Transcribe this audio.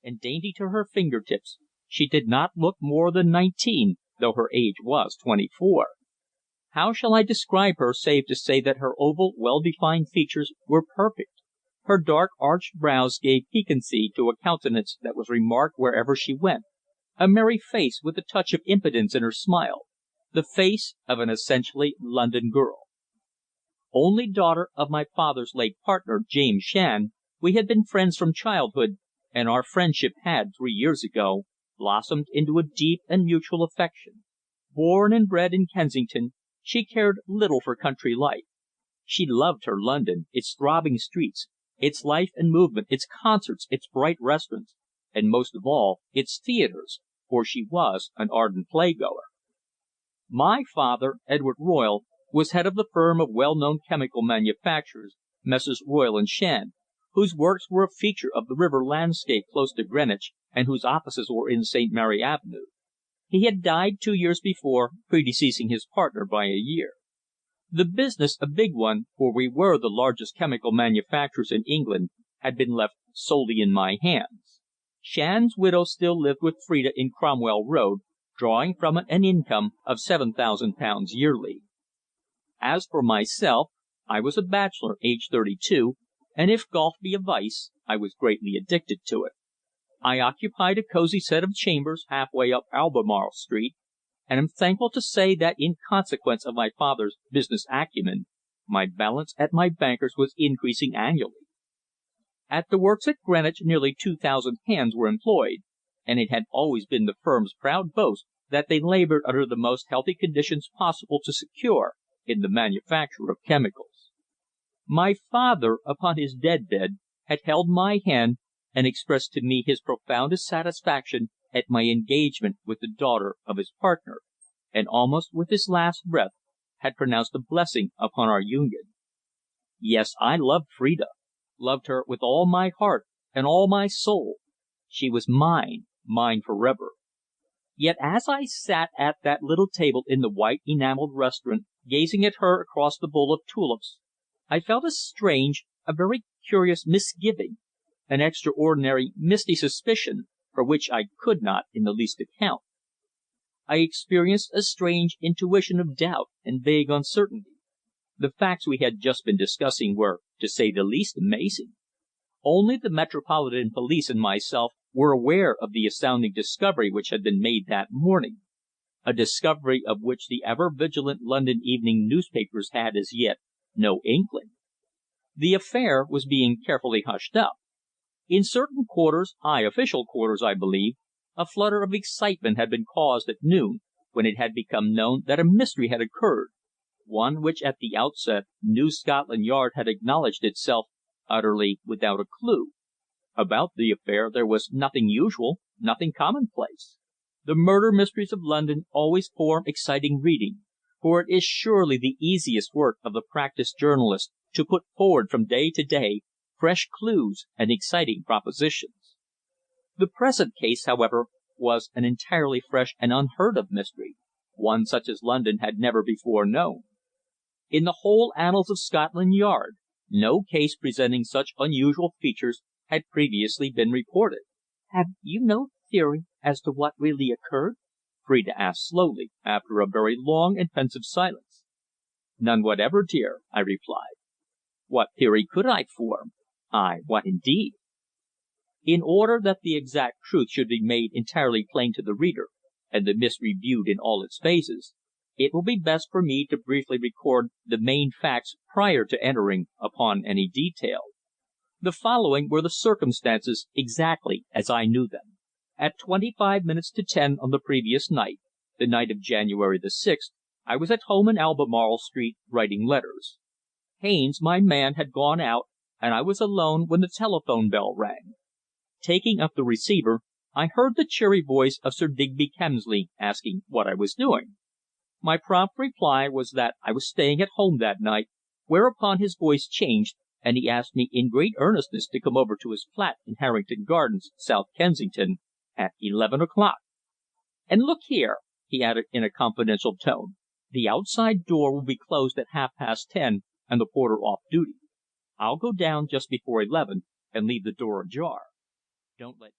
and dainty to her finger tips, she did not look more than 19, though her age was 24. How shall I describe her save to say that her oval, well defined features were perfect? Her dark arched brows gave piquancy to a countenance that was remarked wherever she went, a merry face with a touch of impudence in her smile, the face of an essentially London girl. Only daughter of my father's late partner, James Shand, we had been friends from childhood, and our friendship had, 3 years ago, blossomed into a deep and mutual affection. Born and bred in Kensington, she cared little for country life. She loved her London, its throbbing streets, its life and movement, its concerts, its bright restaurants, and most of all, its theatres, for she was an ardent playgoer. My father, Edward Royle, was head of the firm of well-known chemical manufacturers, Messrs. Royle and Shand, whose works were a feature of the river landscape close to Greenwich, and whose offices were in St. Mary Avenue. He had died 2 years before, predeceasing his partner by a year. The business, a big one, for we were the largest chemical manufacturers in England, had been left solely in my hands. Shand's widow still lived with Phrida in Cromwell Road, drawing from it an income of £7,000 yearly. As for myself, I was a bachelor, aged 32, and if golf be a vice, I was greatly addicted to it. I occupied a cosy set of chambers half way up Albemarle Street, and am thankful to say that in consequence of my father's business acumen, my balance at my banker's was increasing annually. At the works at Greenwich nearly 2,000 hands were employed, and it had always been the firm's proud boast that they laboured under the most healthy conditions possible to secure in the manufacture of chemicals. My father, upon his deathbed, had held my hand and expressed to me his profoundest satisfaction at my engagement with the daughter of his partner, and almost with his last breath had pronounced a blessing upon our union. Yes, I loved Phrida, loved her with all my heart and all my soul. She was mine, mine forever. Yet as I sat at that little table in the white enamelled restaurant, gazing at her across the bowl of tulips, I felt a strange, a very curious misgiving, an extraordinary misty suspicion, for which I could not in the least account. I experienced a strange intuition of doubt and vague uncertainty. The facts we had just been discussing were, to say the least, amazing. Only the Metropolitan Police and myself were aware of the astounding discovery which had been made that morning, a discovery of which the ever vigilant London evening newspapers had as yet no inkling. The affair was being carefully hushed up. In certain quarters, high official quarters I believe, a flutter of excitement had been caused at noon, when it had become known that a mystery had occurred, one which at the outset New Scotland Yard had acknowledged itself utterly without a clue. About the affair there was nothing usual, nothing commonplace. The murder mysteries of London always form exciting reading, for it is surely the easiest work of the practised journalist to put forward from day to day fresh clues and exciting propositions. The present case, however, was an entirely fresh and unheard of mystery, one such as London had never before known. In the whole annals of Scotland Yard no case presenting such unusual features had previously been reported. "Have you no theory as to what really occurred?" Phrida asked slowly, after a very long and pensive silence. "None whatever, dear," I replied. What theory could I form? What indeed? In order that the exact truth should be made entirely plain to the reader, and the mystery viewed in all its phases, it will be best for me to briefly record the main facts prior to entering upon any detail. The following were the circumstances exactly as I knew them. At 25 minutes to 10 on the previous night, the night of January the 6th, I was at home in Albemarle Street writing letters. Haines, my man, had gone out, and I was alone when the telephone bell rang. Taking up the receiver, I heard the cheery voice of Sir Digby Kemsley asking what I was doing. My prompt reply was that I was staying at home that night, whereupon his voice changed, and he asked me in great earnestness to come over to his flat in Harrington Gardens, South Kensington, at 11 o'clock. "And look here," he added in a confidential tone, "the outside door will be closed at 10:30 and the porter off duty. I'll go down just before 11 and leave the door ajar. Don't let